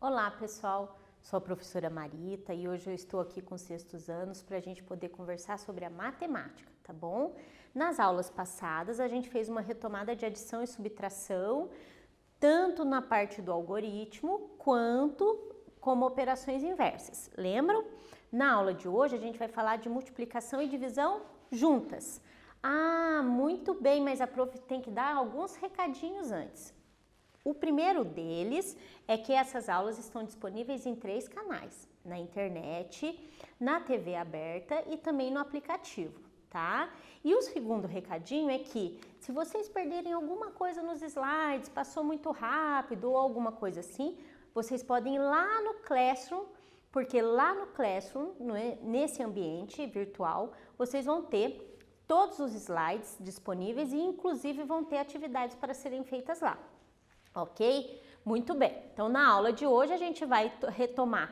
Olá pessoal, sou a professora Marita e hoje eu estou aqui com os sextos anos para a gente poder conversar sobre a matemática, tá bom? Nas aulas passadas a gente fez uma retomada de adição e subtração, tanto na parte do algoritmo quanto como operações inversas, lembram? Na aula de hoje a gente vai falar de multiplicação e divisão juntas. Ah, muito bem, mas a prof tem que dar alguns recadinhos antes. O primeiro deles é que essas aulas estão disponíveis em 3 canais, na internet, na TV aberta e também no aplicativo, tá? E o segundo recadinho é que se vocês perderem alguma coisa nos slides, passou muito rápido ou alguma coisa assim, vocês podem ir lá no Classroom, porque lá no Classroom, nesse ambiente virtual, vocês vão ter todos os slides disponíveis e inclusive vão ter atividades para serem feitas lá. Ok? Muito bem. Então, na aula de hoje, a gente vai retomar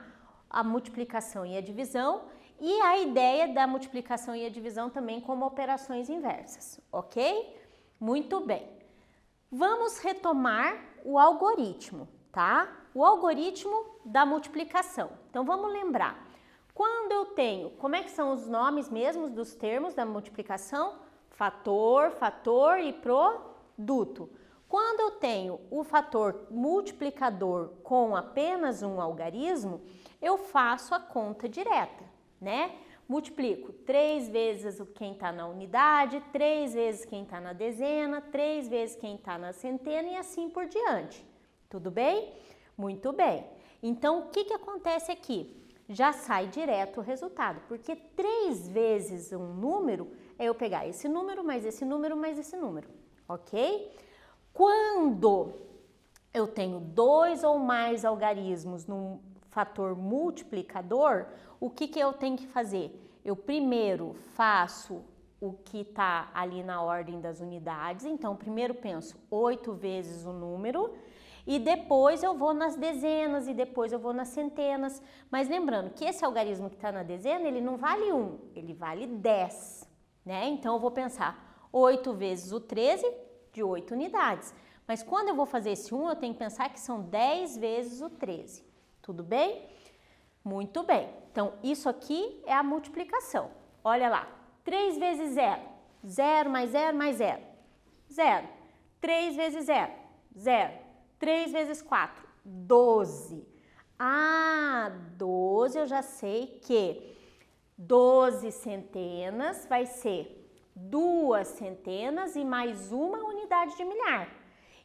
a multiplicação e a divisão e a ideia da multiplicação e a divisão também como operações inversas, ok? Muito bem. Vamos retomar o algoritmo, tá? O algoritmo da multiplicação. Então, vamos lembrar. Quando eu tenho, como é que são os nomes mesmos dos termos da multiplicação? Fator, fator e produto. Quando eu tenho o fator multiplicador com apenas um algarismo, eu faço a conta direta, né? Multiplico 3 vezes quem está na unidade, 3 vezes quem está na dezena, 3 vezes quem está na centena e assim por diante. Tudo bem? Muito bem. Então, o que acontece aqui? Já sai direto o resultado, porque 3 vezes um número é eu pegar esse número, mais esse número, mais esse número, ok? Quando eu tenho 2 ou mais algarismos num fator multiplicador, o que eu tenho que fazer? Eu primeiro faço o que está ali na ordem das unidades, então primeiro penso 8 vezes o número e depois eu vou nas dezenas e depois eu vou nas centenas. Mas lembrando que esse algarismo que está na dezena, ele não vale 1, ele vale 10, né? Então eu vou pensar 8 vezes o 13, de 8 unidades. Mas quando eu vou fazer esse 1, eu tenho que pensar que são 10 vezes o 13. Tudo bem? Muito bem. Então, isso aqui é a multiplicação. Olha lá. 3 vezes 0. 0 mais 0 mais 0. 0. 3 vezes 0. 0. 3 vezes 4. 12. Ah, 12 eu já sei que 12 centenas vai ser 2 centenas e mais uma unidade de milhar.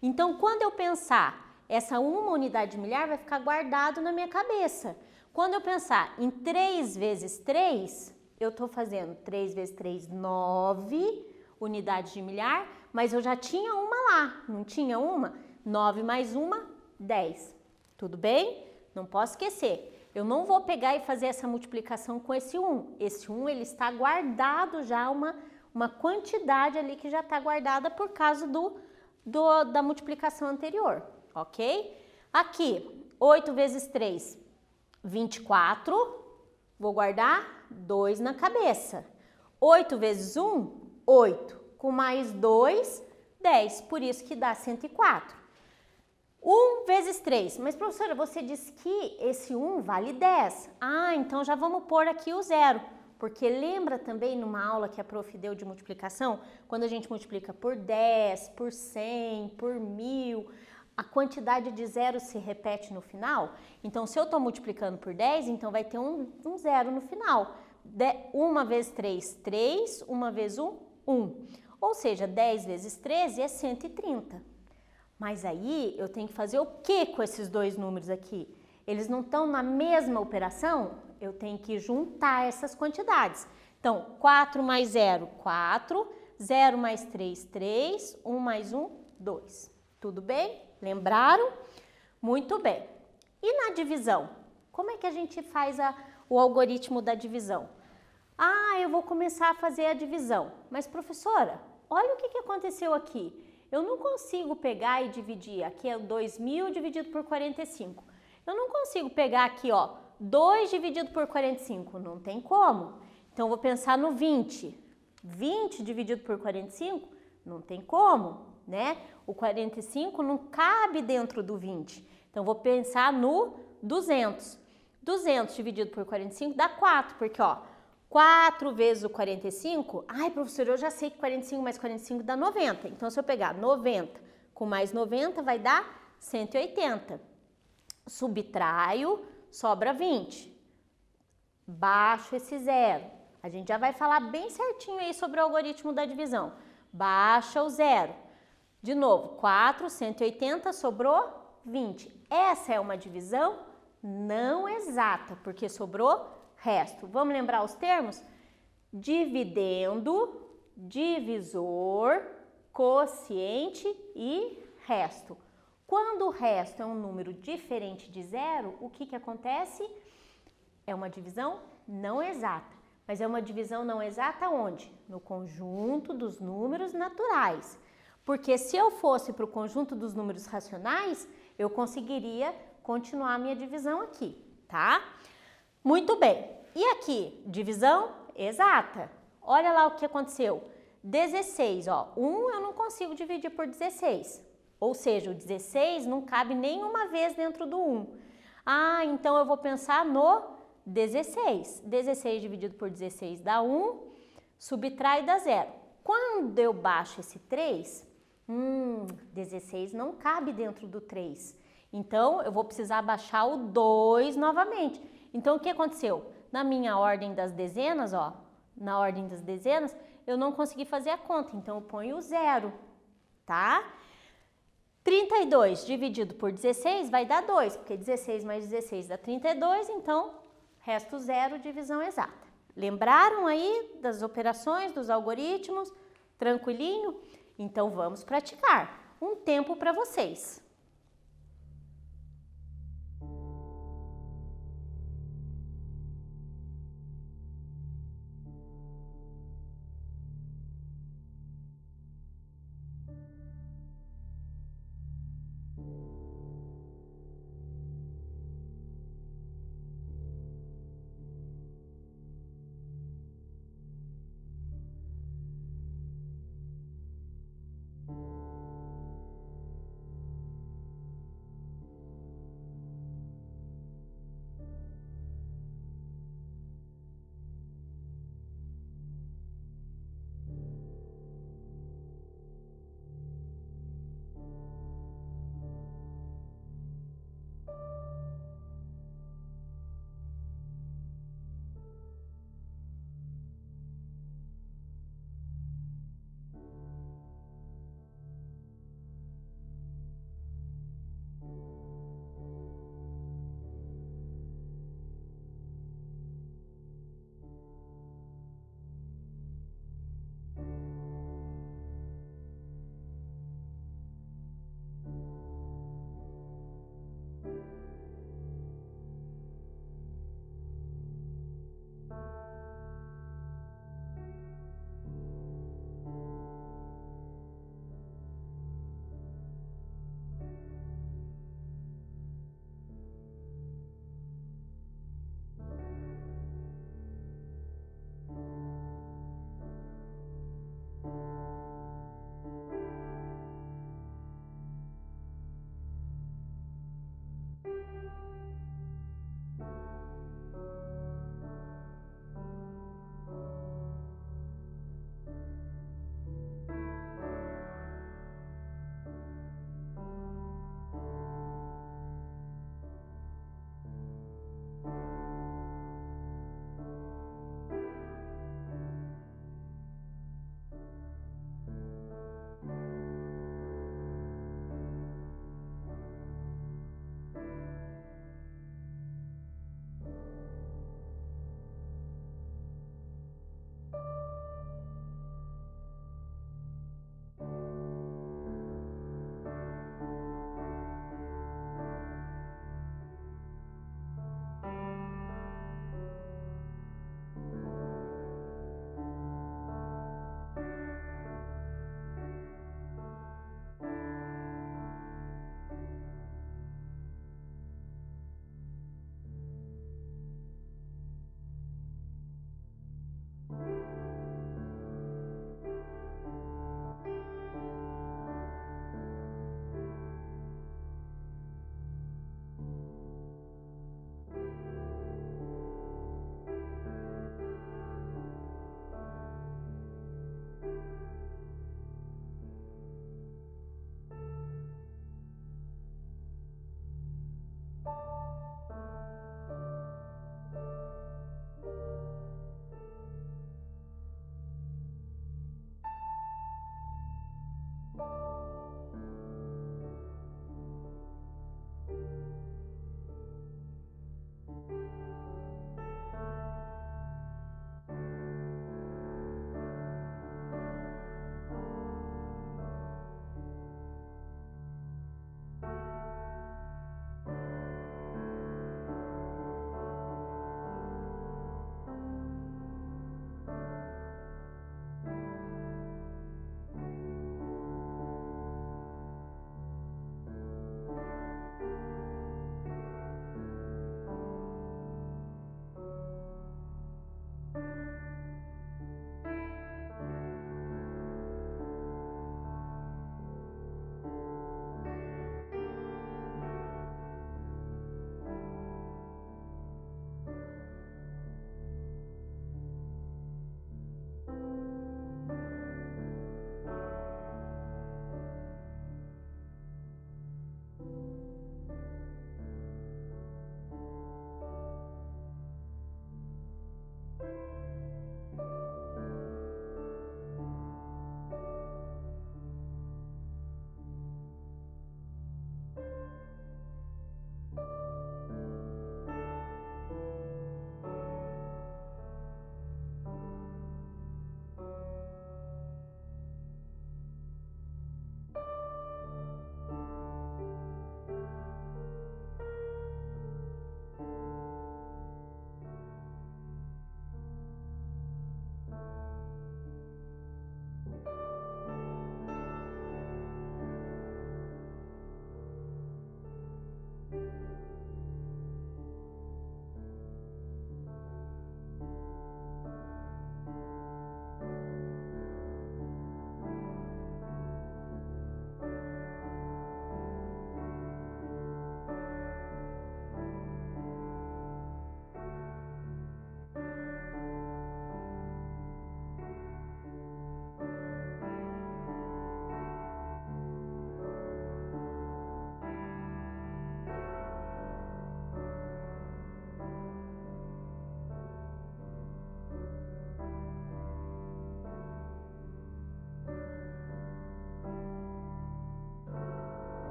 Então, quando eu pensar essa uma unidade de milhar, vai ficar guardado na minha cabeça. Quando eu pensar em 3 vezes 3, eu estou fazendo 3 vezes 3, 9 unidades de milhar, mas eu já tinha uma lá, não tinha uma? 9 mais uma, 10. Tudo bem? Não posso esquecer. Eu não vou pegar e fazer essa multiplicação com esse 1. Esse 1, ele está guardado já uma quantidade ali que já está guardada por causa da multiplicação anterior, ok? Aqui, 8 vezes 3, 24, vou guardar 2 na cabeça. 8 vezes 1, 8, com mais 2, 10, por isso que dá 104. 1 vezes 3, mas professora, você disse que esse 1 vale 10. Ah, então já vamos pôr aqui o 0. Porque lembra também numa aula que a prof deu de multiplicação, quando a gente multiplica por 10, por 100, por 1000, a quantidade de zeros se repete no final? Então, se eu estou multiplicando por 10, então vai ter um zero no final. 1 vezes 3, 3, 1 vezes 1, 1. Ou seja, 10 vezes 13 é 130. Mas aí eu tenho que fazer o que com esses dois números aqui? Eles não estão na mesma operação? Eu tenho que juntar essas quantidades. Então, 4 mais 0, 4. 0 mais 3, 3. 1 mais 1, 2. Tudo bem? Lembraram? Muito bem. E na divisão? Como é que a gente faz o algoritmo da divisão? Ah, eu vou começar a fazer a divisão. Mas, professora, olha o que aconteceu aqui. Eu não consigo pegar e dividir. Aqui é 2.000 dividido por 45. Eu não consigo pegar aqui, ó, 2 dividido por 45. Não tem como. Então, eu vou pensar no 20. 20 dividido por 45? Não tem como, né? O 45 não cabe dentro do 20. Então, vou pensar no 200. 200 dividido por 45 dá 4, porque, ó, 4 vezes o 45... Ai, professora, eu já sei que 45 mais 45 dá 90. Então, se eu pegar 90 com mais 90, vai dar 180. Subtraio, sobra 20. Baixo esse zero. A gente já vai falar bem certinho aí sobre o algoritmo da divisão. Baixa o zero. De novo, 4, 180, sobrou 20. Essa é uma divisão não exata, porque sobrou resto. Vamos lembrar os termos? Dividendo, divisor, quociente e resto. Quando o resto é um número diferente de zero, o que acontece? É uma divisão não exata. Mas é uma divisão não exata onde? No conjunto dos números naturais. Porque se eu fosse para o conjunto dos números racionais, eu conseguiria continuar a minha divisão aqui, tá? Muito bem. E aqui, divisão exata. Olha lá o que aconteceu. 16, ó. 1 eu não consigo dividir por 16. Ou seja, o 16 não cabe nenhuma vez dentro do 1. Ah, então eu vou pensar no 16. 16 dividido por 16 dá 1, subtrai e dá 0. Quando eu baixo esse 3, 16 não cabe dentro do 3. Então, eu vou precisar baixar o 2 novamente. Então, o que aconteceu? Na minha ordem das dezenas, ó, na ordem das dezenas, eu não consegui fazer a conta, então eu ponho o 0, tá? 32 dividido por 16 vai dar 2, porque 16 mais 16 dá 32, então, resto 0, divisão exata. Lembraram aí das operações, dos algoritmos? Tranquilinho? Então, vamos praticar. Um tempo para vocês.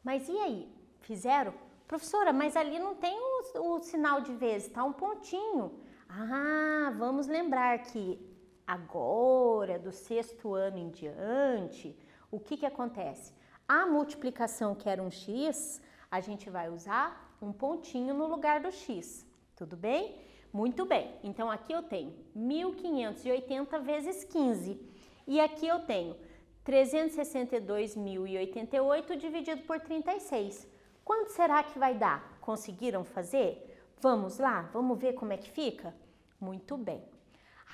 Mas e aí? Fizeram? Professora, mas ali não tem o sinal de vezes, tá um pontinho. Ah, vamos lembrar que agora, do 6º ano em diante, o que acontece? A multiplicação que era um x, a gente vai usar um pontinho no lugar do x, tudo bem? Muito bem, então aqui eu tenho 1.580 vezes 15 e aqui eu tenho 362.088 dividido por 36. Quanto será que vai dar? Conseguiram fazer? Vamos lá? Vamos ver como é que fica? Muito bem.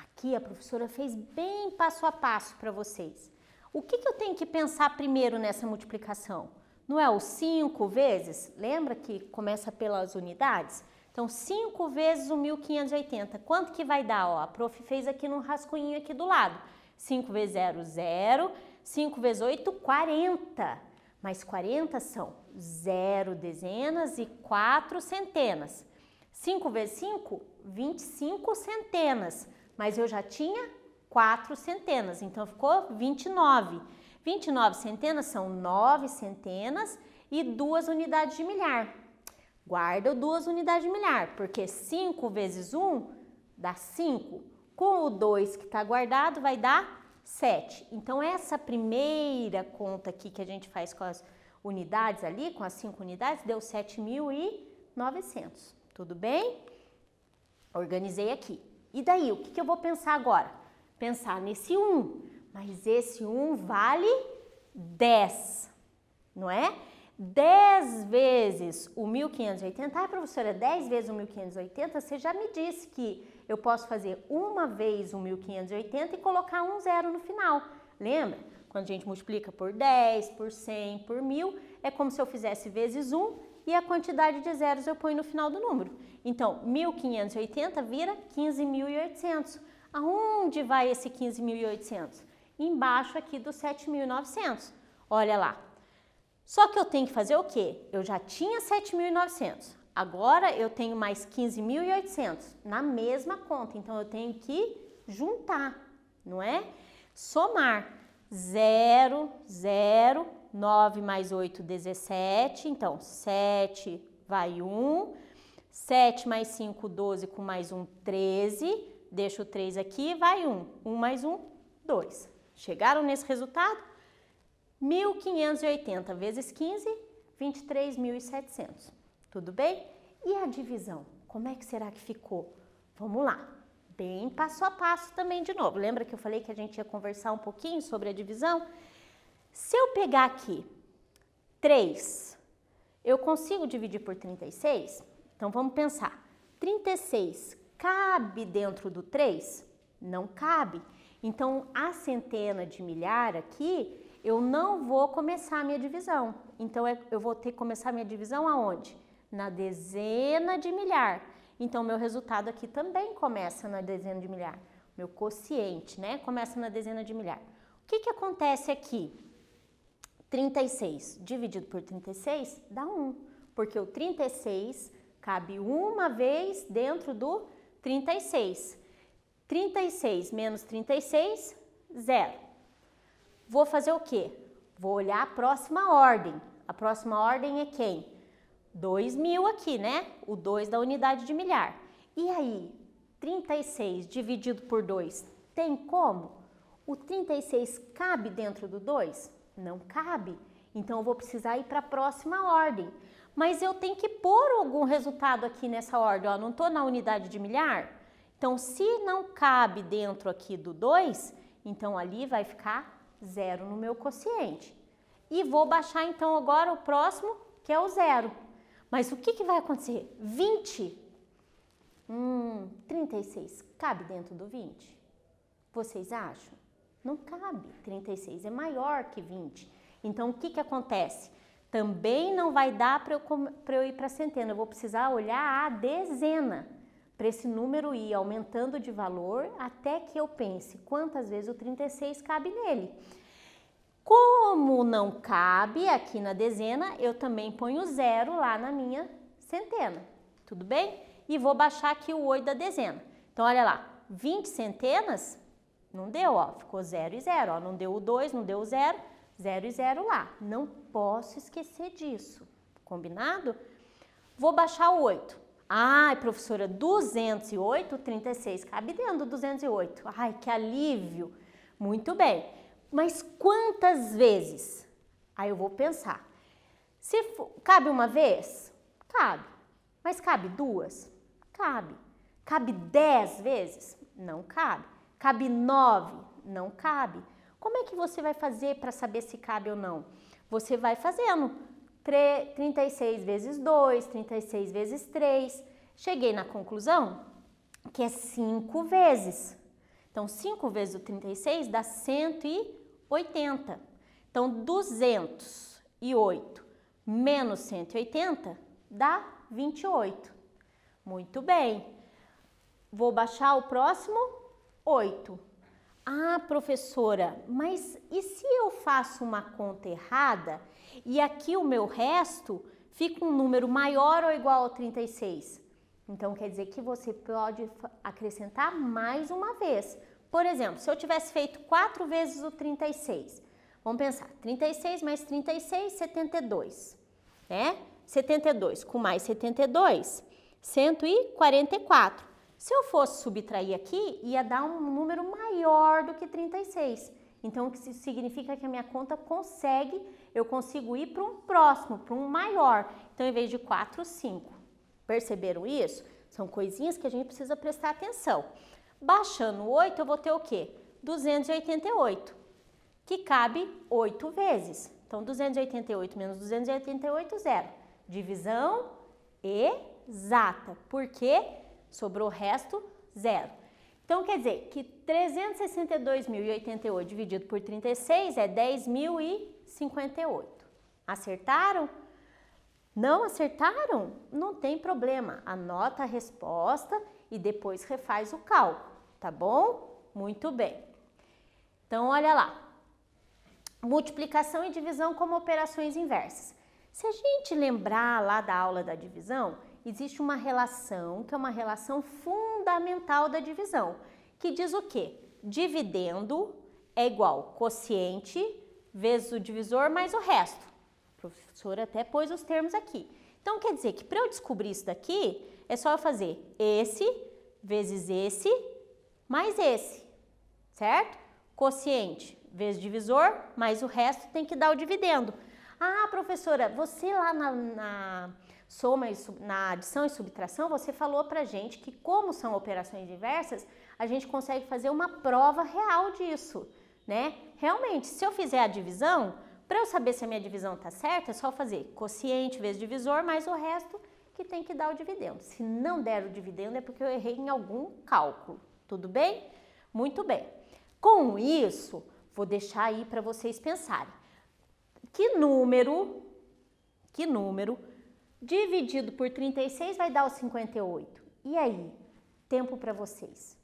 Aqui a professora fez bem passo a passo para vocês. O que eu tenho que pensar primeiro nessa multiplicação? Não é o 5 vezes? Lembra que começa pelas unidades? Então, 5 vezes o 1.580. Quanto que vai dar? Ó, a prof fez aqui no rascunhinho aqui do lado. 5 vezes 0, 0. 5 vezes 8, 40. Mas 40 são 0 dezenas e 4 centenas. 5 vezes 5, 25 centenas. Mas eu já tinha 4 centenas, então ficou 29. 29 centenas são 9 centenas e 2 unidades de milhar. Guarda 2 unidades de milhar, porque 5 vezes 1 dá 5. Com o 2 que está guardado vai dar 7. Então, essa primeira conta aqui que a gente faz com as unidades ali, com as 5 unidades, deu 7.900. Tudo bem? Organizei aqui. E daí, o que eu vou pensar agora? Pensar nesse 1. Mas esse 1 vale 10, não é? 10 vezes o 1.580. Ah, professora, 10 vezes o 1.580, você já me disse que eu posso fazer uma vez o 1.580 e colocar um zero no final. Lembra? Quando a gente multiplica por 10, por 100, por 1.000, é como se eu fizesse vezes 1 e a quantidade de zeros eu ponho no final do número. Então, 1.580 vira 15.800. Aonde vai esse 15.800? Embaixo aqui do 7.900. Olha lá. Só que eu tenho que fazer o quê? Eu já tinha 7.900. Agora eu tenho mais 15.800 na mesma conta. Então eu tenho que juntar, não é? Somar. 0, 0, 9 mais 8, 17. Então 7 vai 1. 7 mais 5, 12, com mais 1, 13. Deixa o 3 aqui, vai 1. 1 mais 1, 2. Chegaram nesse resultado? 1.580 vezes 15, 23.700. Tudo bem? E a divisão? Como é que será que ficou? Vamos lá. Bem passo a passo também de novo. Lembra que eu falei que a gente ia conversar um pouquinho sobre a divisão? Se eu pegar aqui 3, eu consigo dividir por 36? Então vamos pensar. 36 cabe dentro do 3? Não cabe. Então a centena de milhar aqui, eu não vou começar a minha divisão. Então, eu vou ter que começar a minha divisão aonde? Na dezena de milhar. Então, meu resultado aqui também começa na dezena de milhar. Meu quociente, né? Começa na dezena de milhar. O que acontece aqui? 36 dividido por 36 dá 1. Porque o 36 cabe uma vez dentro do 36. 36 menos 36, 0. Vou fazer o quê? Vou olhar a próxima ordem. A próxima ordem é quem? 2.000 aqui, né? O 2 da unidade de milhar. E aí, 36 dividido por 2, tem como? O 36 cabe dentro do 2? Não cabe. Então, eu vou precisar ir para a próxima ordem. Mas eu tenho que pôr algum resultado aqui nessa ordem. Ó, não estou na unidade de milhar? Então, se não cabe dentro aqui do 2, então ali vai ficar 0 no meu quociente. E vou baixar então agora o próximo, que é o 0. Mas o que vai acontecer? 20. 36 cabe dentro do 20? Vocês acham? Não cabe. 36 é maior que 20. Então o que acontece? Também não vai dar para eu ir para a centena. Eu vou precisar olhar a dezena, para esse número ir aumentando de valor até que eu pense quantas vezes o 36 cabe nele. Como não cabe aqui na dezena, eu também ponho 0 lá na minha centena, tudo bem? E vou baixar aqui o 8 da dezena. Então, olha lá, 20 centenas, não deu, ó, ficou 0 e 0, ó, não deu o 2, não deu o 0, 0 e 0 lá. Não posso esquecer disso. Combinado? Vou baixar o 8. Ai, professora, 208, 36 cabe dentro do 208. Ai, que alívio. Muito bem. Mas quantas vezes? Aí eu vou pensar. Se for, cabe uma vez? Cabe. Mas cabe duas? Cabe. Cabe 10 vezes? Não cabe. Cabe 9? Não cabe. Como é que você vai fazer para saber se cabe ou não? Você vai fazendo 36 vezes 2, 36 vezes 3. Cheguei na conclusão que é 5 vezes. Então, 5 vezes o 36 dá 180. Então, 208 menos 180 dá 28. Muito bem. Vou baixar o próximo 8. Ah, professora, mas e se eu faço uma conta errada e aqui o meu resto fica um número maior ou igual ao 36? Então, quer dizer que você pode acrescentar mais uma vez. Por exemplo, se eu tivesse feito 4 vezes o 36, vamos pensar, 36 mais 36, 72, né? 72 com mais 72, 144. Se eu fosse subtrair aqui, ia dar um número maior do que 36. Então, isso significa que a minha conta eu consigo ir para um próximo, para um maior. Então, em vez de 4, 5. Perceberam isso? São coisinhas que a gente precisa prestar atenção. Baixando o 8, eu vou ter o quê? 288, que cabe 8 vezes. Então, 288 menos 288, 0. Divisão exata. Por quê? Sobrou o resto, 0. Então, quer dizer que 362.088 dividido por 36 é 10.058. Acertaram? Não acertaram? Não tem problema. Anota a resposta e depois refaz o cálculo, tá bom? Muito bem. Então, olha lá. Multiplicação e divisão como operações inversas. Se a gente lembrar lá da aula da divisão, existe uma relação, que é uma relação fundamental da divisão, que diz o quê? Dividendo é igual quociente vezes o divisor mais o resto. O professor até pôs os termos aqui. Então, quer dizer que para eu descobrir isso daqui, é só eu fazer esse vezes esse mais esse, certo? Quociente vezes divisor mais o resto tem que dar o dividendo. Ah, professora, você lá na soma na adição e subtração, você falou pra gente que como são operações inversas, a gente consegue fazer uma prova real disso, né? Realmente, se eu fizer a divisão, para eu saber se a minha divisão tá certa, é só fazer quociente vezes divisor mais o resto que tem que dar o dividendo. Se não der o dividendo é porque eu errei em algum cálculo, tudo bem? Muito bem. Com isso, vou deixar aí para vocês pensarem. Que número dividido por 36 vai dar o 58? E aí? Tempo para vocês.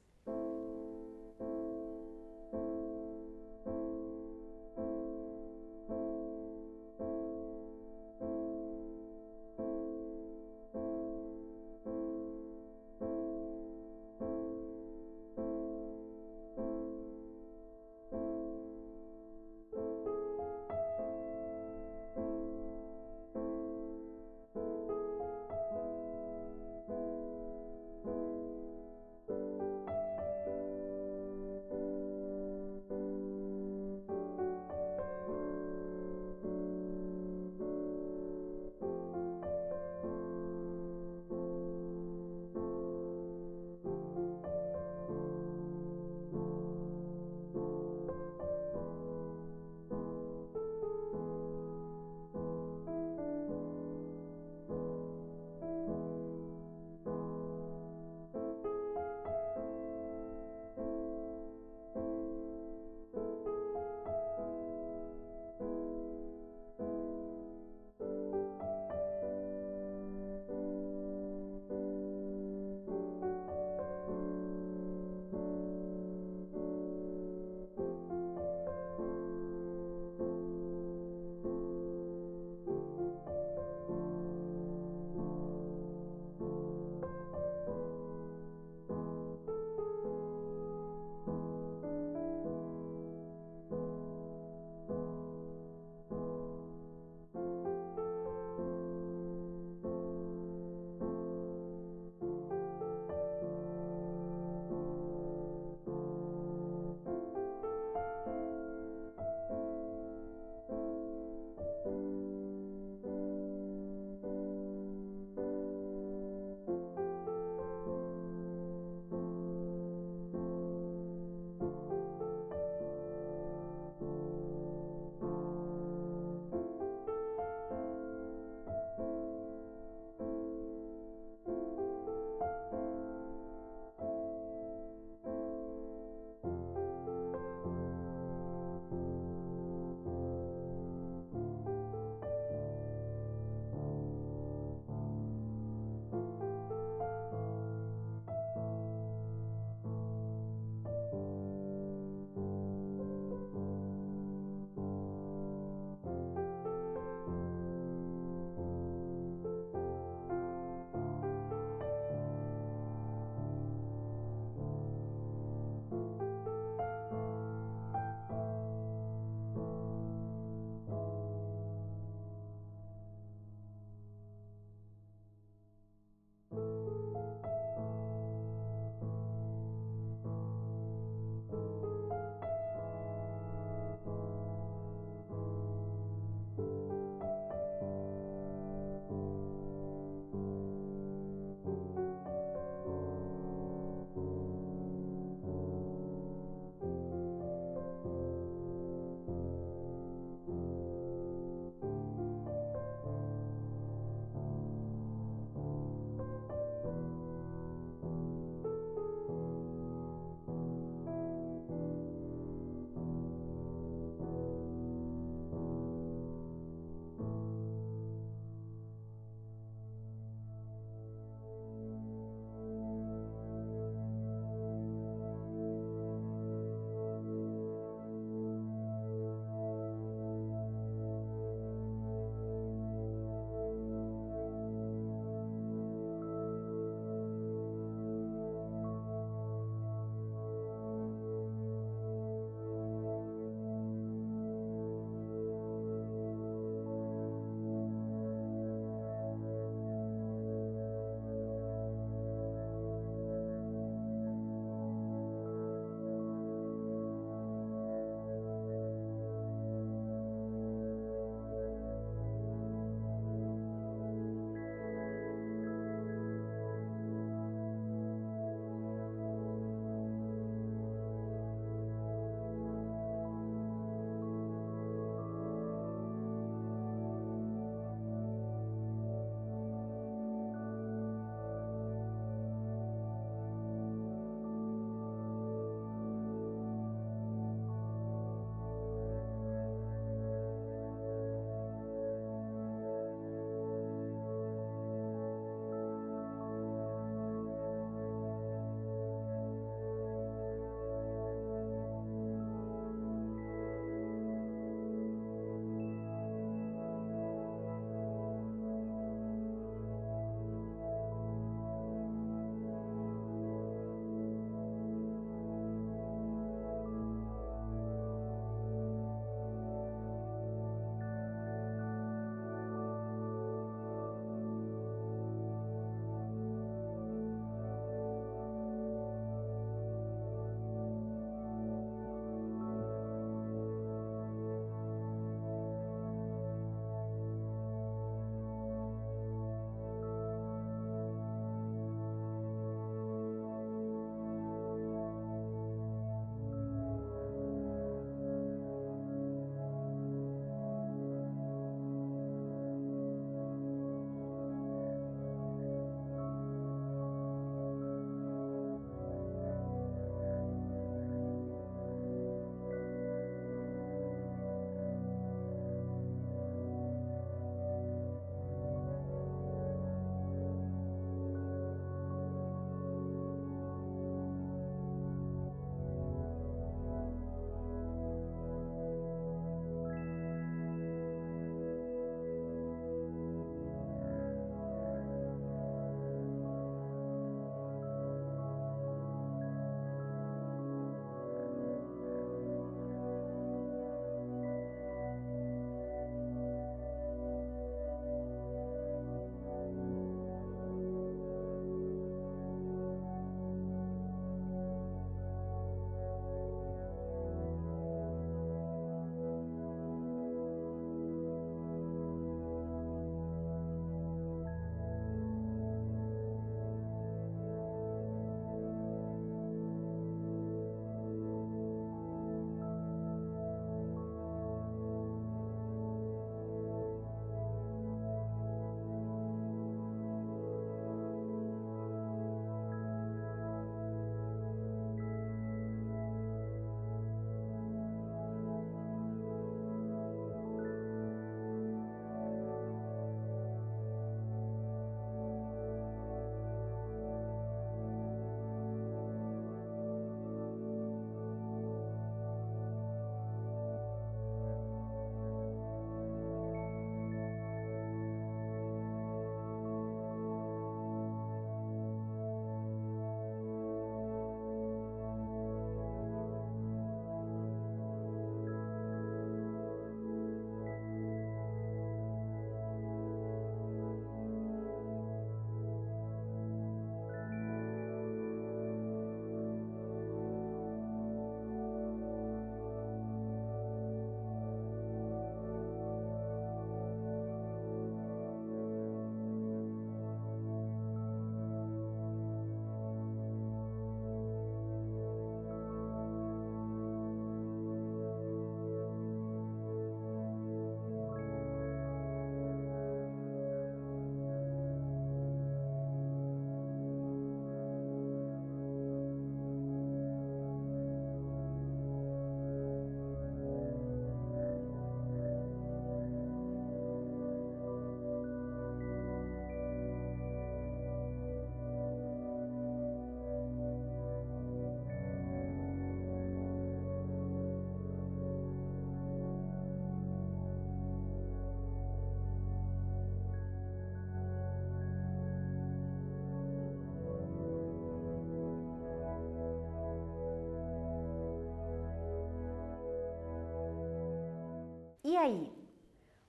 E aí?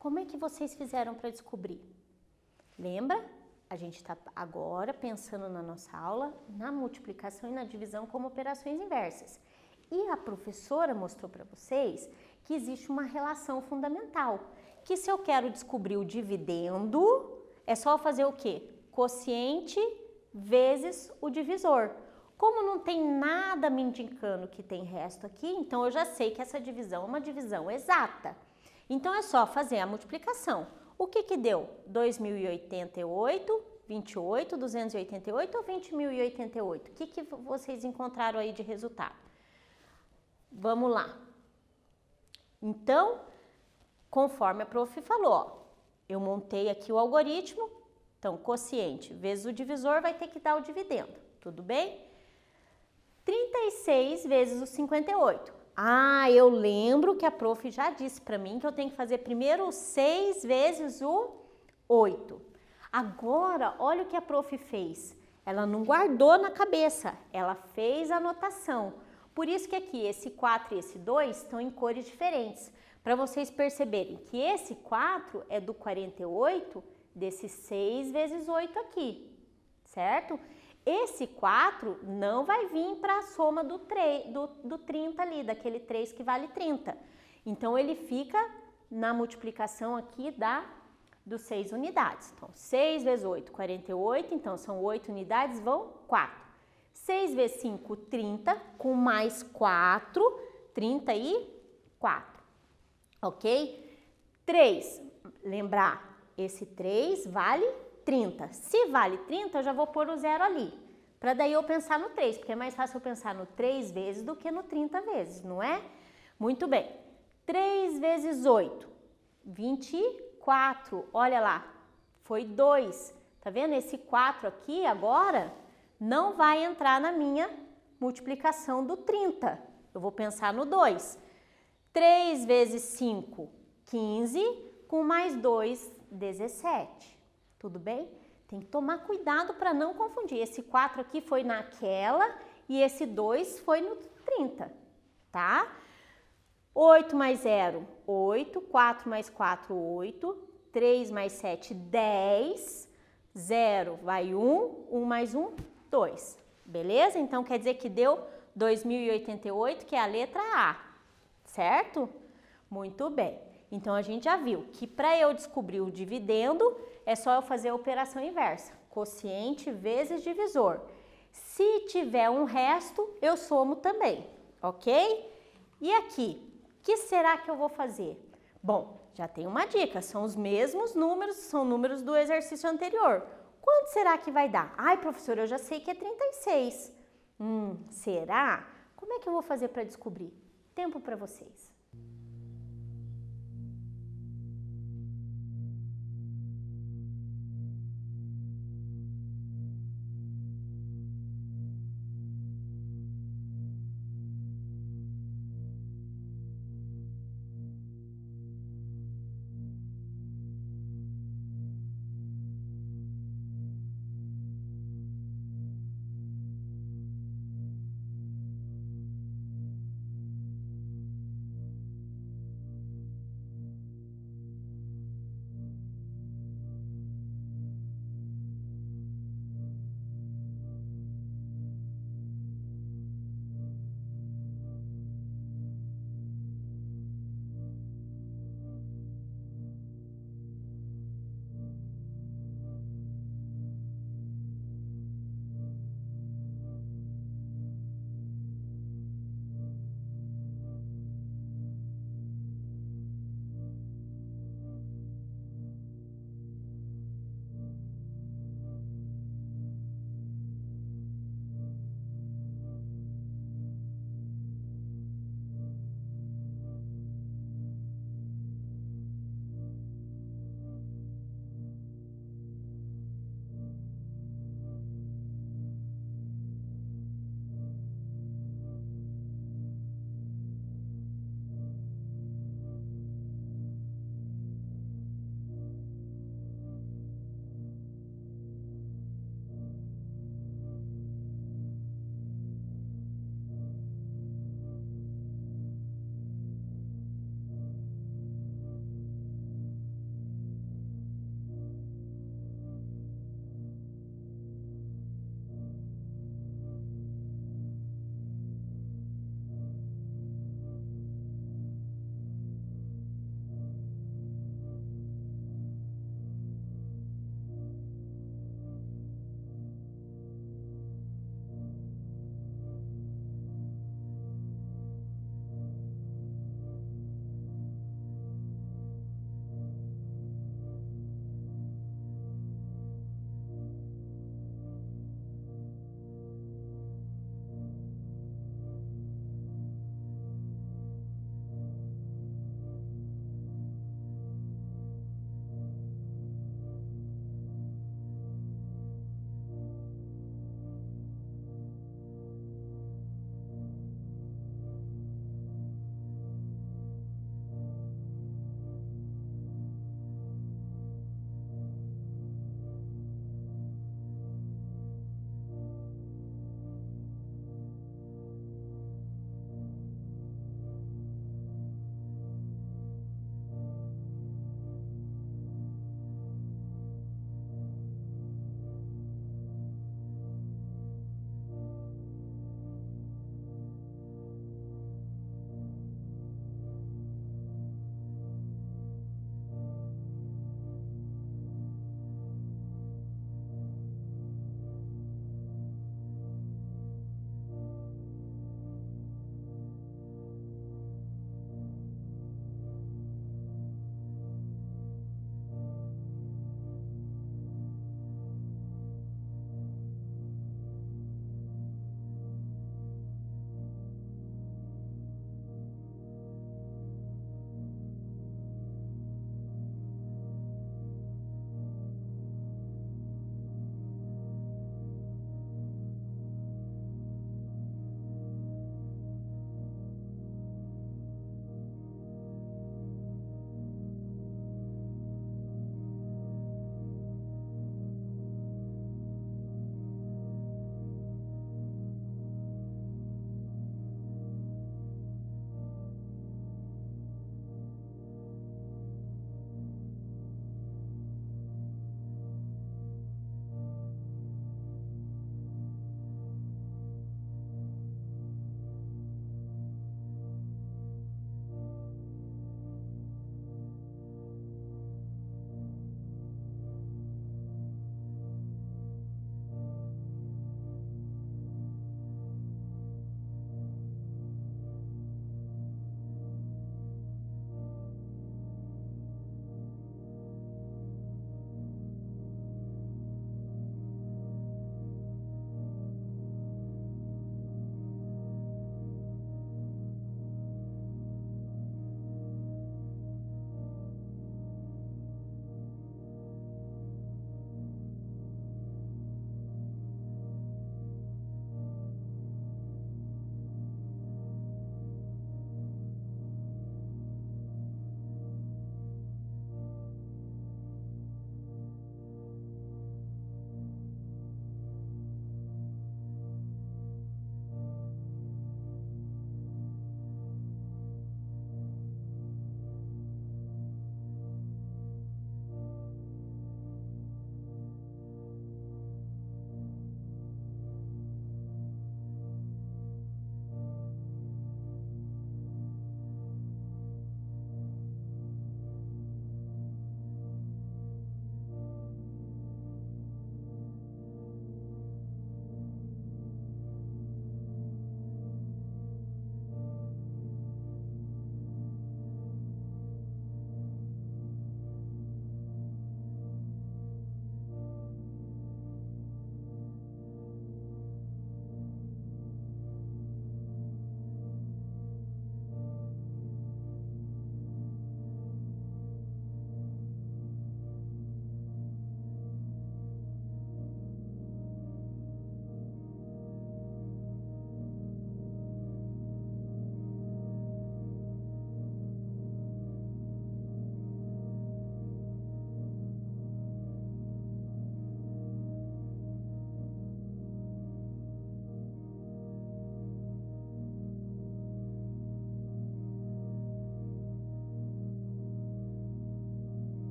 Como é que vocês fizeram para descobrir? Lembra? A gente está agora pensando na nossa aula na multiplicação e na divisão como operações inversas. E a professora mostrou para vocês que existe uma relação fundamental, que se eu quero descobrir o dividendo, é só fazer o quê? Quociente vezes o divisor. Como não tem nada me indicando que tem resto aqui, então eu já sei que essa divisão é uma divisão exata. Então é só fazer a multiplicação. O que que deu? 2.088, 28, 288 ou 20.088? O que que vocês encontraram aí de resultado? Vamos lá. Então, conforme a prof falou, ó, eu montei aqui o algoritmo, então quociente vezes o divisor vai ter que dar o dividendo, tudo bem? 36 vezes o 58. Ah, eu lembro que a prof já disse para mim que eu tenho que fazer primeiro o 6 vezes o 8. Agora, olha o que a prof fez. Ela não guardou na cabeça, ela fez a anotação. Por isso que aqui esse 4 e esse 2 estão em cores diferentes, para vocês perceberem que esse 4 é do 48 desse 6 vezes 8 aqui, certo? Esse 4 não vai vir para a soma do 30 ali, daquele 3 que vale 30. Então, ele fica na multiplicação aqui dos 6 unidades. Então, 6 vezes 8, 48. Então, são 8 unidades, vão 4. 6 vezes 5, 30, com mais 4, 34. Ok? 3, lembrar, esse 3 vale 30. Se vale 30, eu já vou pôr o zero ali, para daí eu pensar no 3, porque é mais fácil eu pensar no 3 vezes do que no 30 vezes, não é? Muito bem. 3 vezes 8, 24. Olha lá, foi 2. Tá vendo? Esse 4 aqui agora não vai entrar na minha multiplicação do 30. Eu vou pensar no 2. 3 vezes 5, 15, com mais 2, 17. Tudo bem? Tem que tomar cuidado para não confundir. Esse 4 aqui foi naquela e esse 2 foi no 30, tá? 8 mais 0, 8. 4 mais 4, 8. 3 mais 7, 10. 0 vai 1. 1 mais 1, 2. Beleza? Então, quer dizer que deu 2088, que é a letra A, certo? Muito bem. Então, a gente já viu que para eu descobrir o dividendo, é só eu fazer a operação inversa. Quociente vezes divisor. Se tiver um resto, eu somo também, ok? E aqui, o que será que eu vou fazer? Bom, já tem uma dica, são os mesmos números, são números do exercício anterior. Quanto será que vai dar? Ai, professora, eu já sei que é 36. Será? Como é que eu vou fazer para descobrir? Tempo para vocês.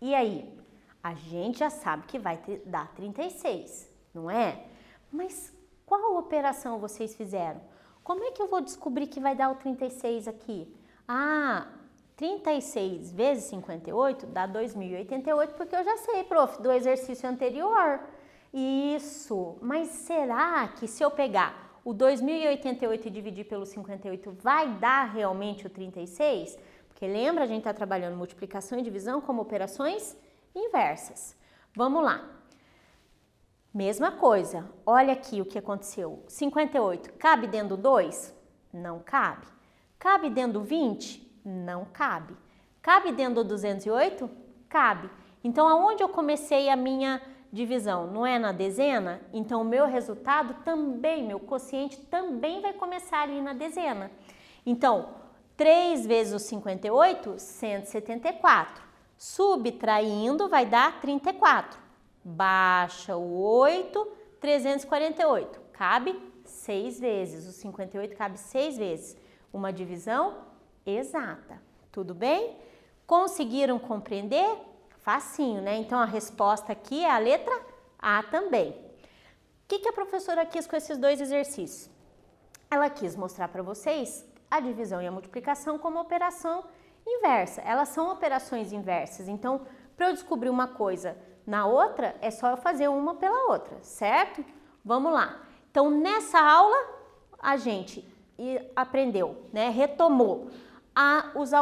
E aí? A gente já sabe que vai dar 36, não é? Mas qual operação vocês fizeram? Como é que eu vou descobrir que vai dar o 36 aqui? Ah, 36 vezes 58 dá 2088, porque eu já sei, prof, do exercício anterior. Isso, mas será que se eu pegar o 2088 e dividir pelo 58 vai dar realmente o 36? Porque lembra, a gente está trabalhando multiplicação e divisão como operações inversas. Vamos lá. Mesma coisa, olha aqui o que aconteceu. 58 cabe dentro do 2? Não cabe. Cabe dentro do 20? Não cabe. Cabe dentro do 208? Cabe. Então, aonde eu comecei a minha divisão? Não é na dezena? Então, o meu resultado também, meu quociente também vai começar ali na dezena. Então, 3 vezes o 58, 174. Subtraindo vai dar 34. Baixa o 8, 348. Cabe 6 vezes. O 58 cabe 6 vezes. Uma divisão exata. Tudo bem? Conseguiram compreender? Facinho, né? Então, a resposta aqui é a letra A também. O que a professora quis com esses dois exercícios? Ela quis mostrar para vocês a divisão e a multiplicação como operação inversa. Elas são operações inversas. Então, para eu descobrir uma coisa na outra, é só eu fazer uma pela outra, certo? Vamos lá. Então, nessa aula, a gente aprendeu, né? Retomou os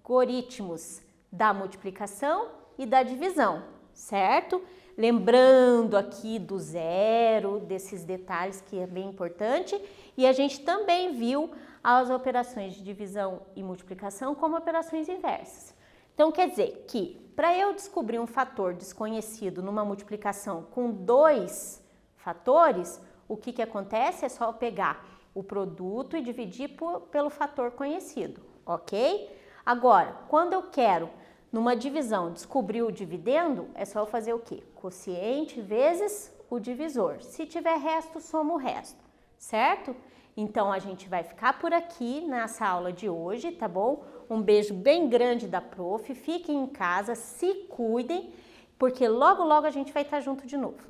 algoritmos da multiplicação e da divisão, certo? Lembrando aqui do zero, desses detalhes que é bem importante, e a gente também viu as operações de divisão e multiplicação como operações inversas. Então, quer dizer que para eu descobrir um fator desconhecido numa multiplicação com 2 fatores, o que acontece é só eu pegar o produto e dividir pelo fator conhecido, ok? Agora, quando eu quero, numa divisão, descobrir o dividendo, é só eu fazer o quê? Quociente vezes o divisor. Se tiver resto, soma o resto, certo? Então, a gente vai ficar por aqui nessa aula de hoje, tá bom? Um beijo bem grande da prof. Fiquem em casa, se cuidem, porque logo, logo a gente vai estar junto de novo.